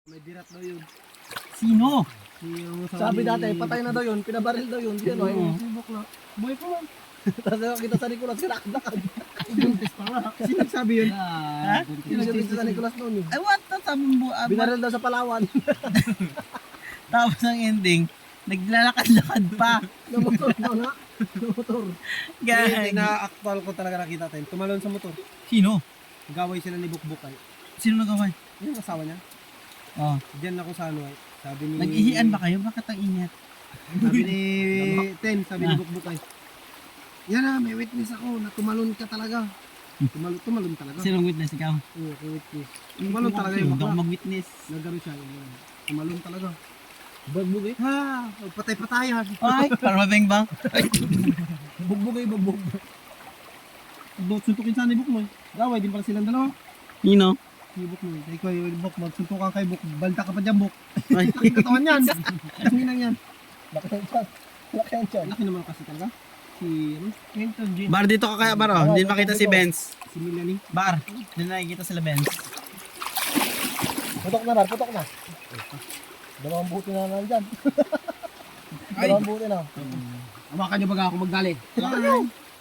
May dirat daw yun. Sino? Sabi dati, patay na daw yun, pinabaril daw yun. Yan o, yung sibok na. Buhay pa man. Tapos kita sa Nicolas, sinakdak. Buntis pa nga. Sino nagsabi yun? Ha? Sino nagsabi sa Nicolas noon yun? Ay, what? Sabi mo, Binaril daw sa Palawan. tapos ang ending, naglalakad-lakad pa. Na motor daw na. Na motor. Gag. Na-actual ko talaga nakita tayo. Tumalon sa motor. Sino? Gaway sila ni Bukbukay. Sino nagaway? Yung asawa niya. Oh. Diyan ako sa ano eh. Sabi ni... Nag-ihian ba kayo? Bakit ang ingat? Sabi ni Ten, sabi ni Bukbukay. Yan na, may witness ako na tumalon ka talaga. Tumalon talaga. Sinong witness ikaw? Oo, may witness. Tumalon talaga yung Hindi ako bakla. mag-witness. Nagano siya. Tumalon talaga. Bugbog eh. Ha, patay-patayan. Ay, para mabengbang. Bugbog eh, bugbog. Suntukin sana ni Bukmoy. Gaway, din pala silang dalawa. Sino? Si Bukmoy. Ikaw yung Buk, magsuntukan kay Buk. Balta ka pa dyan, Buk. Ay. Laki katawan yan. Laki nang yan. Laki ang tiyan. Laki ang tiyan. Laki naman kasi talaga. Si, ano? Clinton Jean. Bar dito ka kaya, Bar, oh. Hindi makita si Benz. Si Milani. Bar, hindi nakikita sila Benz. Putok na, Bar. Putok na. Dalawang buti na nandyan. Dalawang buti na. Amakan niyo baga ako magdali.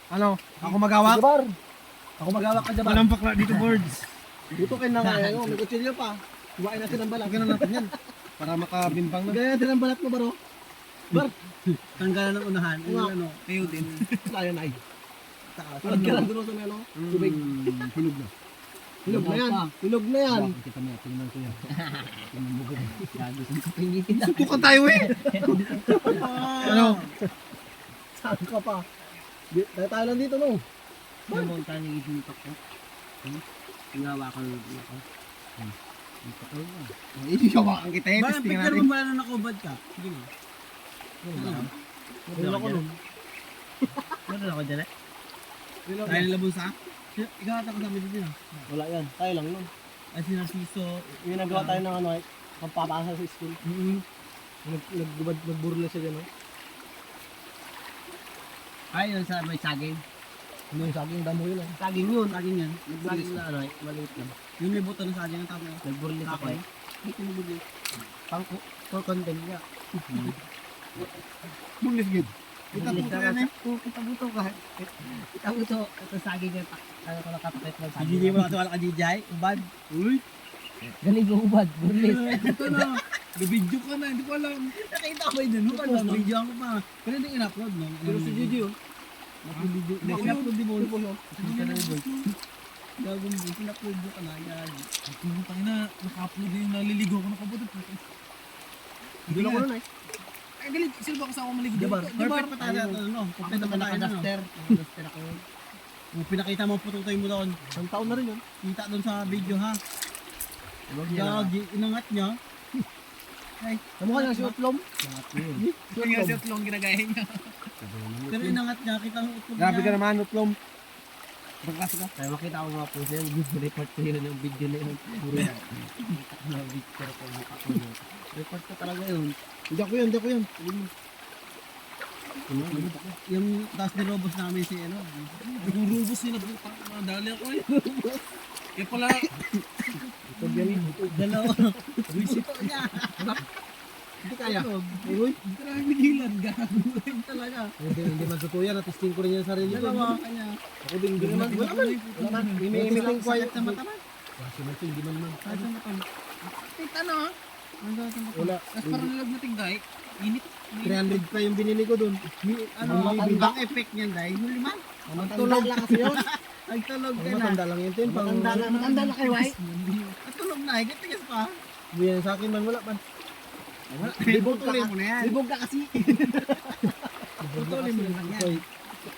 Ano? Ako magawak? Bar. Ako magawak ka dyan, Bar. Walang pakla dito, boards. Dito kayo na ngayon. May kutsilyo pa. Huwain natin ang balat. Ganun natin yan. Para makabimbang na. Ganyan natin ang balat mo, Baro. Bar. Tanggalan ng unahan. Yung ano, kayo din. Layo na ay. Parang ganun doon sa ano. Tubig. Hinog na. Hinog na yan. Hinog na yan. Kita mo, tingnan ko yan. Tingnan mo ko. Suntukan tayo eh. Ano? Saan ka pa? Tayo lang dito, no? Ano bang tayo yung itintok ko? Tingawa ko ako. Dito ko yun. Isiyawakan kita eh. Ba, Testing picture natin. mo ba na nakubad ka? Sige mo. Wala ko nun. Meron ako dyan eh. Tayo nila busa? Ikaw ata kasama dito yun. Wala yan. Tayo lang nun. Ay sinasiso. Yung nagawa tayo ng ano eh. Pampapasa sa school. Nagburla siya dyan eh. Ay, yun sa may saging. Ano yung saging damo yun eh. Saging yun. Saging yun. Saging na ano eh. Maliit lang. Yung may buto ng saging ang tama. Nagburla ako eh. Hindi ko nabugli. Pang for content niya. Buglis gid. Kita po ka na eh. Kita buto ka. Kita buto. Ito saging yan. Ano ko nakapakit ng saging. Hindi mo nakatiwala ka DJ. Ubad. Uy. Galing ko ubad. Burlis. Ito na. Nag-video ka na. Hindi ko alam. Nakita ko yun. Ano ba? Video ako pa. Pero hindi in-upload no. Pero si Gigi yun. Naka-video. In-upload di mo. Hindi ka na boy. Gagawin mo. Sinupload mo ka na. Ang tangina. Naka-upload yung naliligo ko nakabutot. Hindi lang ko nun eh. Ay, galit. Sino ba kasama ko maligo? Dibar. Dibar. Perfect pa tayo. Ano? Kompleto pa tayo. Naka-duster. Naka-duster ako yun. Kung pinakita mo pututoy mo doon. Isang taon na rin yun. Kita doon sa video ha. Gagi. Inangat niya. Ay, Kamukha niya si Utlom. Kaya si Utlong ginagaya niya. Pero inangat niya, kita ang utlong Grabe ka niya. naman, Utlom. Pagkasa ka. Kaya makita ko nga po siya, report ko yun yung video na yun. Puro na picture ko mukha ko yun. Report ko talaga yun. Hindi ako yun, hindi ako yun. Yung taas ni Robos namin si ano. Yung rubos nila, madali ako eh. Kaya pala, ito yan. Dalawa. Visit ko niya. Hindi kaya. Uy, grabe bigilan. Gagawin talaga. Hindi man totoo yan, natisting ko rin yan sa sarili ko. Dalawa ka niya. Ako din, hindi naman. Wala man. Wala man. May meeting ko Sakit sa mata man. Kasi man ito, hindi man man. Sakit sa mata man. Kita na ha. Ang sakit sa mata. Wala. Tapos parang nalag nating guy. Init. 300 pa yung binili ko dun. Ano, ang effect niyan dahil huli man. Tulog lang kasi yun. Nagtulog ka na. Matanda lang yun, Tin. Matanda na kayo, ay. Natulog na, higit-tigas pa. Hindi yan sa akin man, wala man. Putulin mo na yan. Libog ka kasi. Putulin mo na yan. Okay.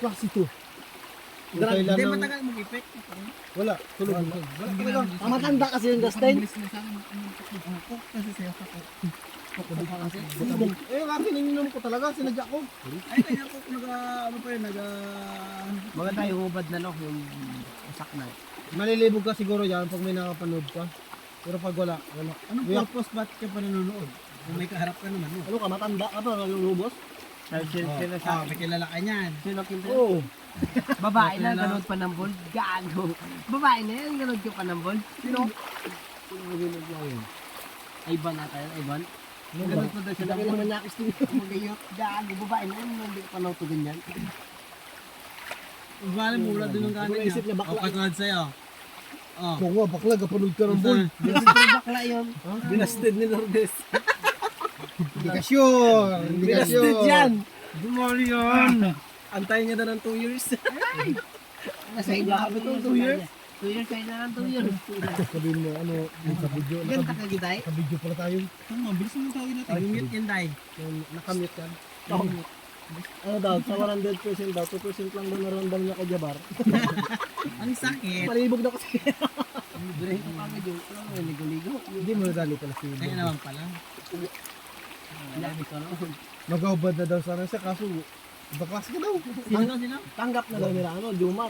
Klase to. Hindi matagal mong effect. Wala. Tulog. Wala talaga. Matanda kasi yung Dustin. Ako kasi sa'yo ako. Libog. Eh, kasi nininom ko talaga. Sinadya ko. Ay, kanya ko ano pa yun, Maganda yung hubad na no, yung usak na. Malilibog ka siguro yan pag may nakapanood ka. Pero pag wala, wala. Anong purpose ba't ka pa nanonood? Kung may kaharap ka naman, no? Ano ka, matanda ka pa, lulubos? Sino May kilala ka niyan. Sino Oo. Babae na ganood pa ng ball. Gago. Babae na yan ganood ka pa ng ball. Sino? Sino mo ginagawa yun? Ivan ata yan, Ivan. Ano Ganun ba? pa daw siya Laki naman nakis din. Magayot. Gago, babae na yun. Hindi ko panaw to ganyan. Bale, mura din ang kanin Naisip niya. niya bakla. O, katulad sa'yo. Oh. Oo nga, bakla, kapanood ka ng boy. Pero bakla yun. Binasted ni Lourdes. Hindi ka sure. Hindi ka Binasted sure. yan. Dumali yan. Antayin niya na ng 2 years. Nasa'yo na kami 2 years. 2 years, kayo na lang 2 years. Sabihin mo, ano, sa video. Ganda ka gitay. Sa video pala tayo. Tama, bilis mo tawagin natin. Yung yan, Day. Nakamute yan. Ano daw, sa 100% daw, 2% lang daw naramdam niya kay Jabar. Ang sakit. Palibog na kasi. Libre ko pa medyo. Ligo-ligo. Hindi mo nadali pala si Kaya naman pala. Labi ko lang. Mag-aubad na daw sana siya, kaso baklas ka daw. Sino? Tanggap na daw nila, ano, Jumar.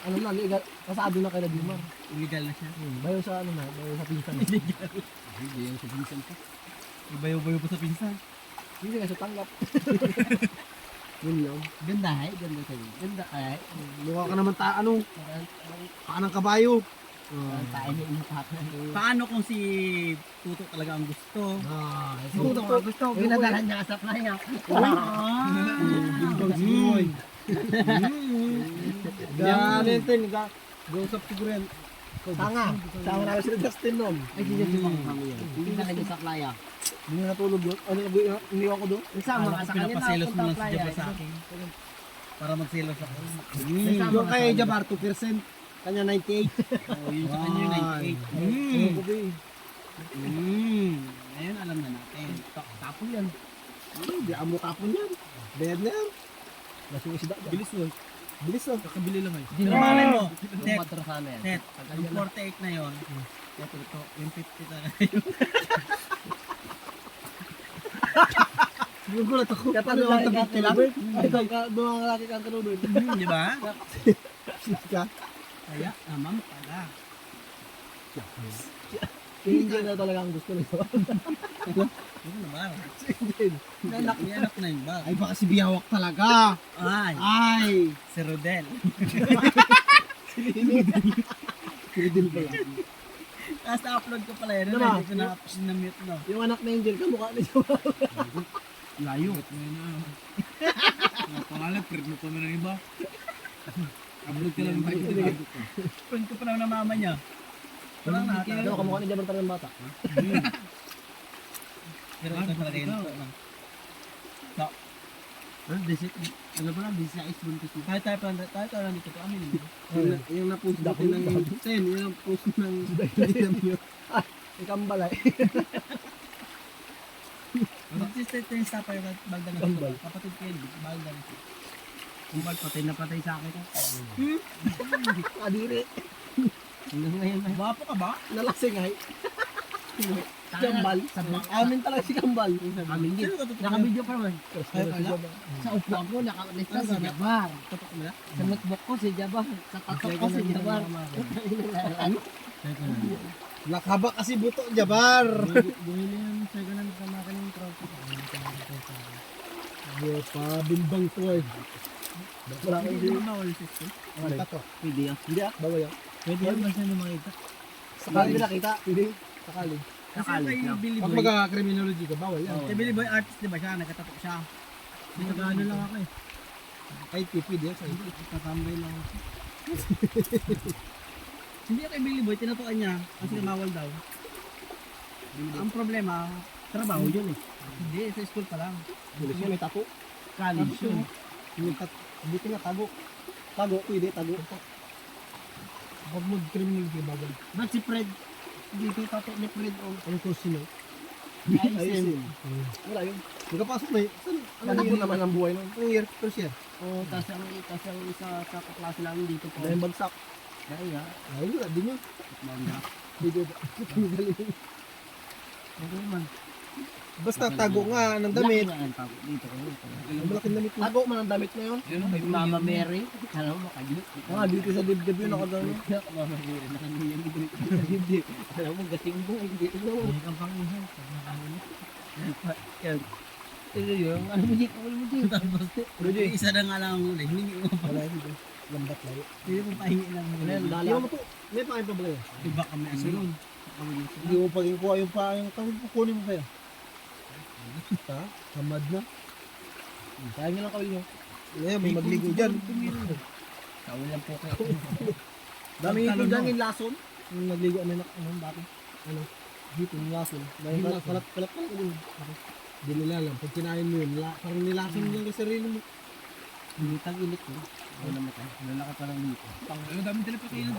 Ano na, legal, kasado na kay Jumar. Illegal na siya. Bayo sa ano na, bayo sa pinsan. Hindi yan sa pinsan ko. Ibayo-bayo pa sa pinsan. Hindi kasi tanggap. Yun lang. Ganda ay, ganda sa'yo. Ganda ay. Mukha ka naman ano, paa ng kabayo. Tayo na inatakan. Paano kung si Tuto talaga ang gusto? Si Tuto nga gusto. Ginadalan niya sa playa. Bimbang si Boy. Ganin tin, go-usap siguro yan. Tanga. Sama namin sila Justin nun. Ay, hindi siya sumang kami yan. Hindi talaga sa playa. Hindi na natulog yun. Ano, iniwan ko doon? Isama ka sa kanya na Pinapaselos mo punta lang si playa. Jabar sa akin. Para magselos ako. Yung kay Jabar 2%. Kanya 98. Oh, yun sa kanya yung 98. Ano ko ba eh? Ngayon alam na natin. Tapon yan. Hindi amo tapon yan. Bayad na yan. Lasing isda. Bilis nun. Bilis nun. Kakabili lang eh. Hindi Pero naman. malay mo, Yung Tet, matrasana yan. Tet, yung 48 na yun, ito, yung 50 na yun. Yung gulat ako. Kaya paano Ano ang lang, tapit lang? Ay, doon ang lalaki kang kanunod. Di ba? Ka? Kaya naman pala. Hindi na talaga ang gusto nito. Yun naman. Anak. May anak na yung bag. Ay, baka si Biyawak talaga. Ay, Ay! si Rodel. Kredil pala. Tapos na-upload ko pala yun. Diba? Hindi ko na-mute no. Yung anak na Angel, kamukha ni Jawa. Layo. Pangalan, friend mo pa mo ng iba. Upload ka lang ng iba. Friend ko pa naman ng mama niya. Parang nakakala. Ano, kamukha ni Jabar talagang bata. Pero ito talaga yun. Ano ba lang, 16 buntis mo. Tayo lang dito. Amin mo. Yung na-post natin ng 10, yung na-post ng ikambal ay. Mag-sister yung sa tayo bagdang Kambal. kapatid ko yun. Bagdang. Kumbal, patay na patay sa akin. Kadiri. Hanggang ngayon na. Wapo ka ba? Nalasing ay. Kambal. Amin talaga si Kambal. Amin din. Sino ka totoo? Naka-video pa man. Ay, wala. Sa upo ako, nakalista si Jabar. Totoo mo na? Sa notebook ko si Jabar. Sa tatok ko si Jabar. Nakaba kasi buto, Jabar. Bumili yung second hand sa makin ng trophy. Pabimbang to eh. Wala kang Hindi mo bawal system. Wala to. Pwede yan. Hindi ah, bawal yan. Pwede yun, basta nyo makita. Sakali na nakita. Hindi. Sakali. Kasi kay Billy Pag Boy, mag-criminology ka, bawal yan. kay Billy Boy artist di ba siya? Nagkatatok siya. Dito gaano lang ako eh. Kahit tipid yan. Sa Tatambay lang ako. Hindi kay Billy Boy, tinatuan niya kasi mawal daw. Ang problema, trabaho yun eh. Hindi, sa school pa lang. Bilis yan, may tapo. College yun. Buti nga, tago. Tago, pwede, tago. Pag mag-criminology, bawal. Ba't si Fred? Dito tato ni Fred o. Anong course yun eh? Ayusin. Wala yun. Magkapasok na eh. Saan? Ano Tapo yun naman ang buhay nun. Anong year? First year? O, tas ang isa sa kaklase namin dito po. Dahil bagsak. Dahil nga. Ay, wala din yun. Manda. Hindi galing. Ano naman? Basta tago nga ng damit. Laki nga ang tapo dito ko. Ang malaking damit mo. Tago man ang damit na yun. Mama Mary. Alam mo, makagit. Ah, dito sa dibdib yun nakagano. Mama Mary. Nakaniyan dito. Alam mo, gating mo. Hindi ko. Hindi kang pangihan. Pag nakahuli. Yan. Ito yun. Ano mo, Jake? Ano mo, Jake? Tapos, isa na nga lang ang huli. Hindi mo pa. Wala hindi. Lambat layo. Hindi mo pahingi lang. Ano yan, Hindi dala. mo to. May pakain pa ba kayo? Iba kami ano yun. Hindi mo paging kuha yung pa, yung tawag kukunin mo kaya. Ha? Hamad na. Kaya nyo lang kawin nyo. Ngayon, may magligo dyan. Kawin lang po kayo. Dami ito dyan yung lason. Yung nagligo, ano, dati. Ano? Dito yung lason. May kalat ko din. Hindi nila alam. Pag kinain mo yun, parang nilason yung sarili mo. Hindi tag-ilit ko. Ano naman tayo? Lalaki pa lang dito. Ang dami nila pa kayo ng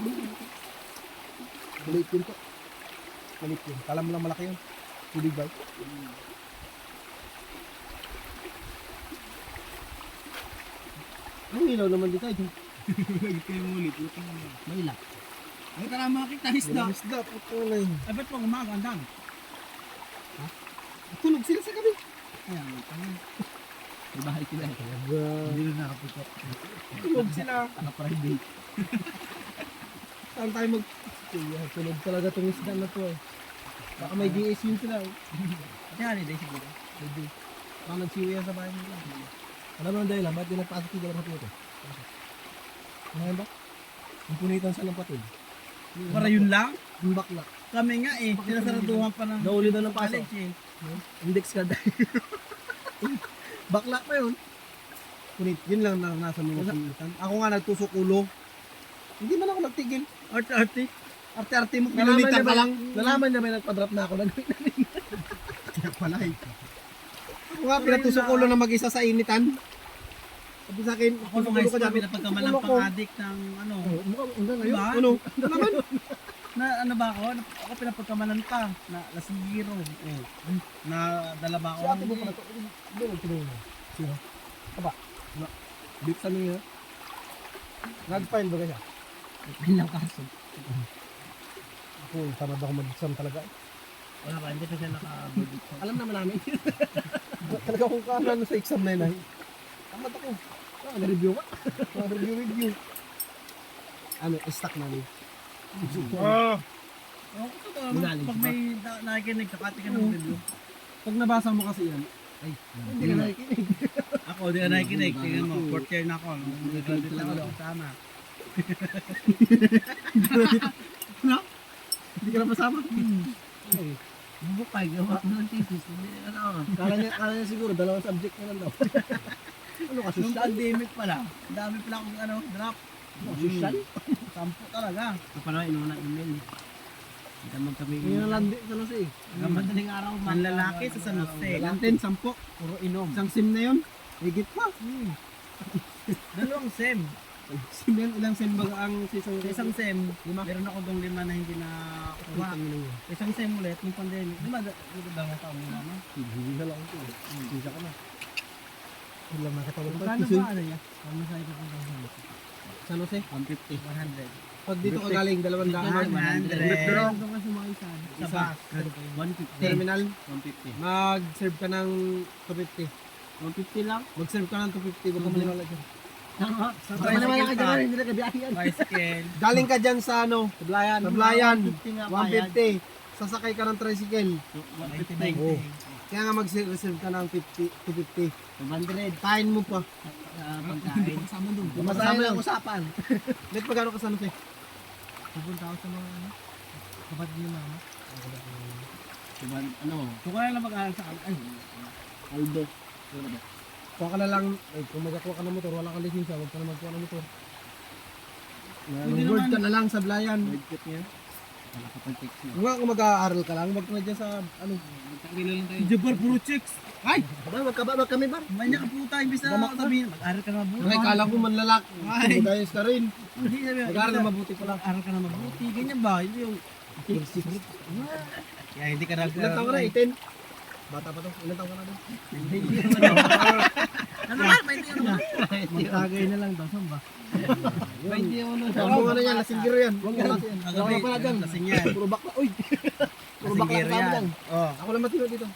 Maliit yun to. Maliit yun. Kala mo lang malaki yun. Tubig ba? Ang ilaw naman dito. Lagi kayo ulit. May ilak. Ay, tara makakita isda. Isda. Puto na yun. Ay, ba't pag umaga, ang dami? Tulog sila sa gabi. Ayan, tangan. May bahay sila. Hindi na nakaputok. Tulog sila. Naka-private. Saan tayo mag... Tulog talaga itong isda na to eh. Baka may GS yun sila eh. Kaya holiday siguro. Hindi. Baka nagsiwi yan sa bahay nila. Alam mo ang dahilan, ba't di nagpasok yung dalawang patid? Ano yan ba? Yung punitan sa ng patid. Para yun lang? Yung bakla. Kami nga eh, sinasaraduhan pa ng Nauli daw ng pasok. college eh. Index ka dahil. Bakla pa yun. Punit, yun lang na nasa mga punitan. Ako nga nagtusok ulo. Hindi man ako nagtigil. Arte-arte. Arte-arte mo, pinunitan ka lang. Nalaman niya may nagpa-drop na ako. Nagawin na rin. Kaya pala eh. Ako nga, pinatusok ulo na mag-isa sa initan. Sabi sa akin, Ako nung high school, pinapagkamalan Ulo ko. pang addict ng ano. Oh, mukhang hanggang ngayon. Diba? Ano? Naman. Na ano ba ako? Ako pinapagkamalan pa. Na lasingiro. Na dala ba ako? Si ate mo pala to. Doon, tinulong mo. Sino? Aba. Wala. Bit sa niya. Nag-file ba siya? Bilang kaso. Ako, tamad ako mag-exam talaga. Wala pa, hindi pa siya naka-budget. Alam naman namin. Talaga kung kaano sa exam na yun ay. Tamad ako. Na-review ka? Na-review. Ano, stock na rin. Ako to, Knowledge pag ba? may nakikinig, kakati ka ng review. Pag nabasa mo kasi yan, ay, hindi ka nakikinig. Ako, di ka nakikinig. Tingnan mo, fourth year na ako. Nag-graduate na ako sama. No? Hindi ka na pasama? Ay, Bukay, gawa ko ng thesis. Ano? kala niya siguro, dalawang subject na lang daw. Ano ka, Nung social? pandemic pala, ang dami pala akong ano, drop. Social? Sampo talaga. Ito pa naman, inuna email. Hindi naman kami Yun ang landi sa nasa eh. Hanggang madaling araw. Ang lalaki sa San Jose. Lantin, 10. Puro inom. Isang sim na yun. Higit pa. Dalawang SEM. Sim yan, ilang sim ba ang season? Sa isang SEM, Lima. meron ako dong 5 na hindi na kuha. Isang SEM ulit, yung pandemic. Dalawang taon na naman. Hindi na lang ito. Sisa ka na. Hindi lang nakatawag ba? Kano ba ano niya? Kano sa ito kung San Jose? 150. 100. Pag dito ka galing, 200. 100. Doon ka sumakay Sa bus. 150. Terminal, 150. mag-serve ka ng 250. 150 lang? Mag-serve ka ng 250, huwag ka maniwala dyan. Tama. Sa Baka naman lang ka tricycle dyan, pa. hindi na kabiyahin. Bicycle. Galing ka dyan sa ano? Tablayan. Tablayan, 150 nga bayad. 150. Sasakay ka ng tricycle. 90. Oh. Kaya nga mag-reserve ka ng 250. 200. Kain mo pa. Pagkain. Kasama doon. Masama lang usapan. Net pagkano ka sa ano, Pupunta ako sa mga ano. Kapatid ni mama. Diba, ano? Kung kaya lang mag-aaral sa ay, Aldo. Ano ba? Kuha ka na lang, kung magkakuha ka ng motor, wala kang lisensya, huwag ka na magkuha ng motor. Pwede Mag-board naman. ka na lang sa Blayan. Budget niya. Wala ka pang text Kung nga kung mag-aaral ka lang, wag ka na dyan sa, ano, Magkakilo lang tayo. Jabar puro chicks. Ay! wag kami ba? Manya ka puta, imbis na Damak na. sabihin, mag-aaral ka na mabuti. Ay, kala ko manlalak. Ay. Magayos ka rin. Hindi sabi, Mag-aaral na mabuti pala. Mag-aaral ka na mabuti. Ganyan ba? Hindi yung... Kaya hindi ka Ilan taon ka na? 18? Bata pa to. Ilan taon ka na doon? Ano ba? May hindi ano ba? Magtagay na lang daw. Saan ba? May hindi ako nun. Huwag mo ano yan, lasinggero yan. Huwag yan. Kagabi, Wala pala dyan. lasing yan. Puro bakla. Uy! Puro bakla Lasinggero ka yan. dyan. Oh. Ako lang matino dito.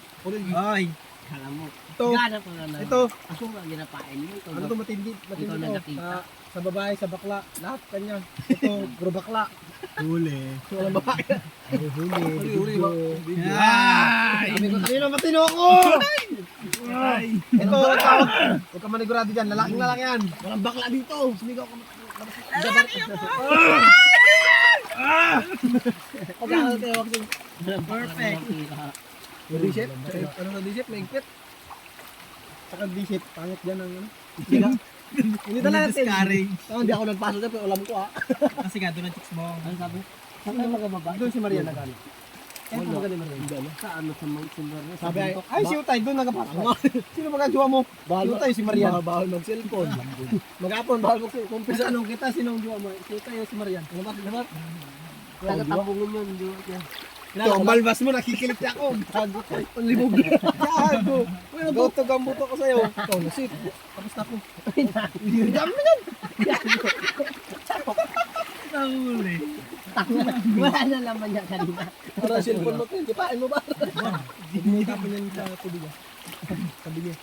Ay! Kala mo. Ito. Gana ko na lang. Ito. Ako nga ginapain mo. Ito, Ano to matindi? Matindi Ikaw to. nagkakita. Sa babae, sa bakla. Lahat kanya. Ito, puro bakla. Huli. Walang babae. Huli. Huli. Ay! Sabi ko, kanina matino ako! Ay! Ito, tawag. Huwag ka manigurado dyan. Lalaking lalaki yan. Walang bakla dito. Sumigaw ka. Pagkakala tayo vaccine. Perfect. D-shape? Ano sa D-shape? Maigpit. Saka D-shape. Pangit dyan ang ano. Hindi talaga natin. Discourage. Hindi ako nagpasok dyan pero alam ko Kasi nga, doon ang chicks mo. Ano sabi? Saan kayo magababa? Doon si Maria nagano. Wala. Magaling Maria. Sa ano sa Mount Silver? Sabi ay si Utay doon nagpasok. Sino magagawa mo? Si Utay si Maria. Bawal mag-cellphone. Mag-apon bawal mag-cellphone. Kung pisa anong kita sinong jowa mo? Si Utay o si Maria. Labat. Taga-tambungan yun. Di ba? Ito, malbas mo, nakikilig na ako. Gago ko. Palibog. Gago. Uy, nagutog ang buto ko sa'yo. Ito, nasit. Tapos na ako. Dami na yan. Nahuli. Wala na laman niya kanina. Para cellphone mo, kipain mo ba? Hindi tapon yan sa tubig. Sabi niya.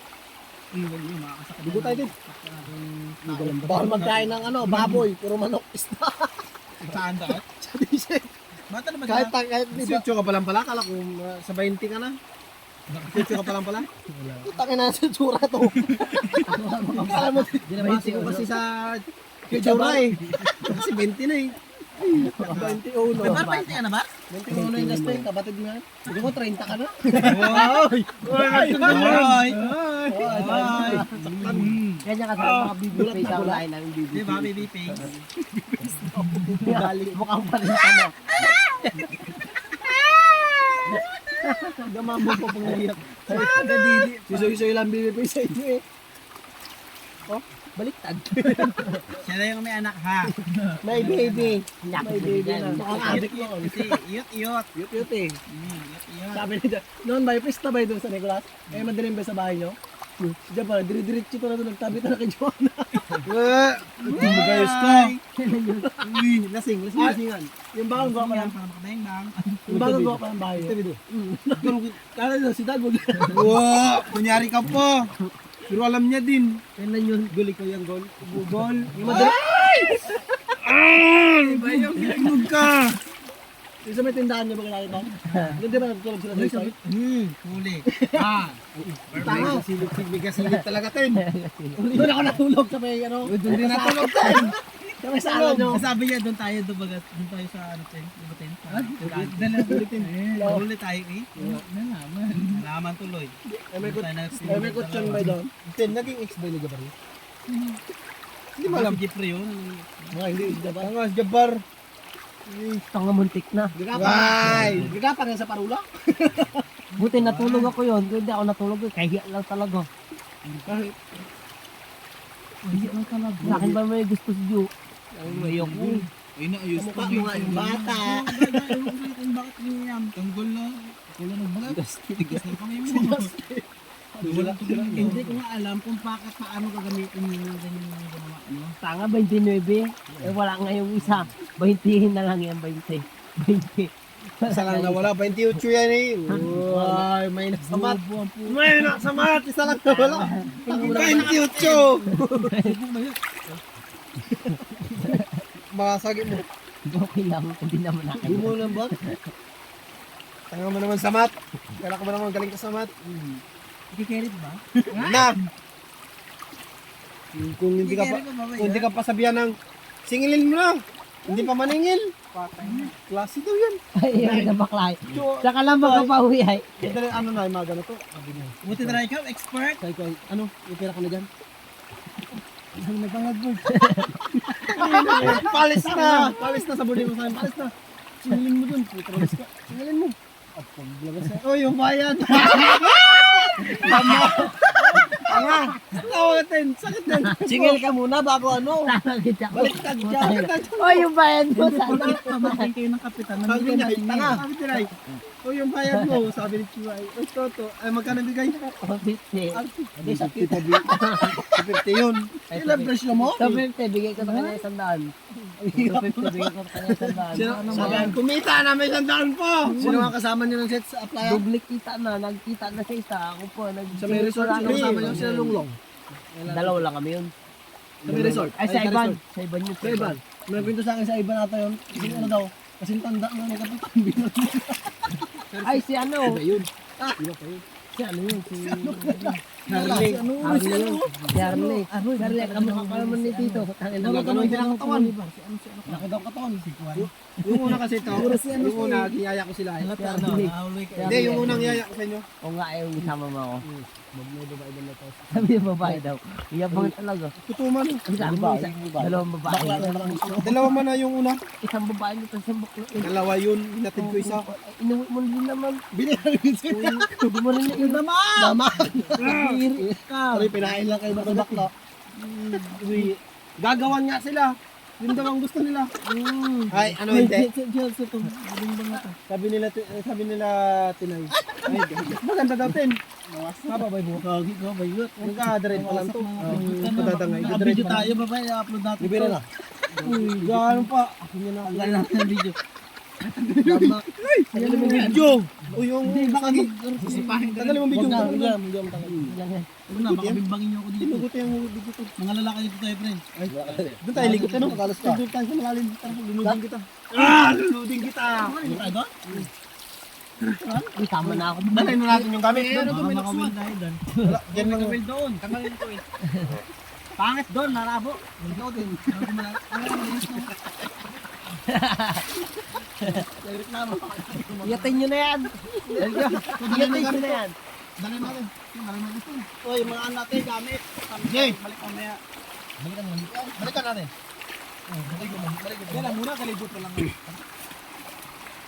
Iwan nyo, makakasakit. Bigo tayo din. Bawal magkain ng ano, baboy. Puro manok. Saan dapat? Sabi siya. Bata naman Kahit 18 ka pa lang pala, kala ko sa 20 ka na. 18 ka pa lang pala. Takin na sa tsura to. Kala mo, 20 ko kasi sa tsura eh. Kasi 20 na eh. 21. May bar 20 ka na ba? 21 na yung last time, kapatid mo yan. Hindi ko 30 ka na. Oy! Oy! Oy! Kanya kasi mga BB face ang lain ng BB. Di ba, baby face? Mukhang pa rin ka na. Gamambo pa pang naiyak. Gadidi. Susoy-soy lang bibigay sa inyo eh. Oh, baliktad. Siya na yung may anak ha. May baby. May baby na. Mukhang adik mo. Kasi iyot-iyot. Yut-yut eh. Iyot-iyot. Sabi nila, noon ba, pista ba doon sa Nicolas? Eh, madilim ba sa bahay nyo? Diyan ba, dire-diretso to na doon, nagtabi na kay Joanna. Hindi mo guys ko. Uy, lasingan. Yung bagong gawa pa lang. Bang. Yung bagong gawa pa ng bahay. Kala nyo, si Dagod. Wow! Kunyari ka po. Pero alam niya din. Kailan yun? Guli ko yung goal. Gol. Yung madilim. Iba yung ginagnog ka. Yung sa may tindahan nyo ba kilala ba? Doon di ba nagtulog sila sa isay? Huli. Ah. Tanga. Silip talaga tin. Doon ako natulog sa may ano. Doon din natulog tin. Sa may sala nyo. Sabi niya doon tayo doon tayo sa ano tin. Di ba tin? Doon na huli tin. Huli tayo eh. Nalaman tuloy. May kutsyon ba doon? Tin, naging ex-boy ni Jabbar yun? Hindi mo alam Jeffrey yun. Mga hindi, Jabbar. Tanga, Jabbar. Tanga muntik na. Why? Gagapan nga sa parula? Buti natulog ako yun. Hindi ako natulog. Kaya lang talaga. Kahit. Kaya lang talaga. Sa akin ba may gusto si Ju? Ayoko. Ay naayos Kamukha mo nga yung bata. Bakit ganyan? Tanggol na. Wala nagbagat. Tigas na kami mo. Hindi ko nga alam kung bakit paano gagamitin yung ganyan ano. Tanga 29. Eh wala nga yung isa. 20 na lang yan. 20. Isa lang nawala, 28 yan eh. Ay, may nasamat. May nasamat, isa lang nawala. 28! Masagi mo. Okay lang. Hindi naman Hindi nakaya. mo lang ba? Tanga mo naman sa mat. Kala ko ba naman galing ka sa mat? Hindi carry ba? Na! Kung hindi ka pa sabihan ng singilin mo na. Hindi pa maningil. Klase daw yan. Ay, na baklay. Saka lang makapauwi ay. Ito na ano na, yung mga ganito. Sabi niya. Buti na ikaw, expert. Kay, ano, yung pera ko na dyan. Ang nagpangad mo. Palis na! Palis na sa body mo sa akin. Palis na. Singilin mo dun. Palis ka. Singilin mo. Oh, yung bayad. Tama. Tawagan. Sakit din. Singil ka muna bago ano. Nakakita ko. Baliktad ka. Oh, yung bayad mo. Sana. Pamakin kayo ng kapitan. Sabi niya, tanga. Sabi niya, oh, yung bayad mo. Sabi ni Chiwai. Oh, Toto. Ay, magkano bigay? Oh, 50. Hindi, sa 50 yun. Ilan presyo mo? Sa 50, bigay ko sa kanya 100. Sa 50, bigay ko sa kanya 100. Sabi, kumita na may sandaan po. Sino ang kasama niyo ng set sa apply? Doble kita na. Nagkita na siya isa. Ako po. Sa may resort, sino kasama niyo? Sila Lunglong. Dalawa lang kami yun. Sa may resort. Ay, sa Iban. Sa Iban yun. Sa Iban. May kwento sa akin sa Iban ata yun. Kasi ano daw, kasi tanda nga ni Kapitan. Ay, si ano. Iba yun. Iba pa yun. Si ano yun? Si... Harley. Harley yun. Si Harley. Harley, kamukha pa naman ni Tito. Tangin na Ganun din ang katawan. Si ano si ano? Laki daw katawan. Si Juan. Yung una kasi ito, Siguro si ano yung una, giyaya ko sila eh. Halata ano, nahuli ka. Hindi, yung unang giyaya ko sa inyo. O nga, yung isama mo ako. Magmay babae doon na tayo. Sabi yung babae daw. Iyabang talaga. Tutuman. Ang sabi mo, dalawang babae. Dalawa man na yung una. Isang babae nito, isang bakla. Dalawa yun, hinatid ko isa. Inuwi mo din naman. Binigyan sila. Hindi mo rin Yung na dama! Tama. Iri ka. Sorry, pinain lang kayo ng bakla. Gagawan nga sila. Yun daw ang gusto nila. Ay, ano hindi? Sa to. Bimbang na to. Sabi nila Tinay. Ay, maganda daw tin. Mababay mo. Kagi ko, bayot. Nagka-direct pa lang to. Padadangay. Naka-video tayo, babay. I-upload natin. Bibira na. Uy, gano'n pa. Ako niya na. Ang ganda natin ng video. Tagalin mo video. Uy, yung... Hindi, baka sisipahin ka. Tagalin mo video. Huwag na, baka bimbangin niyo ako dito. Tinugot yung video to. Mga lalaki dito tayo, pre. Doon tayo ligot ka no? Magalas ka. Doon tayo sa malalim. Tara, luludin kita. Luludin kita. Ano tayo doon? Uy, tama na ako. Dalhin na natin yung gamit. Baka makawin tayo doon. Wala, yan lang. doon. Tagalin ko eh. Pangit doon, larabo. Ikaw din. Iyatin nyo na yan. Iyatin nyo na yan. Dali natin. Dali natin. Uy, mga anak natin, gamit. Jay, balik mamaya. Balikan natin. Balikan natin. Balik mo. Yan lang muna, kalibot ko lang.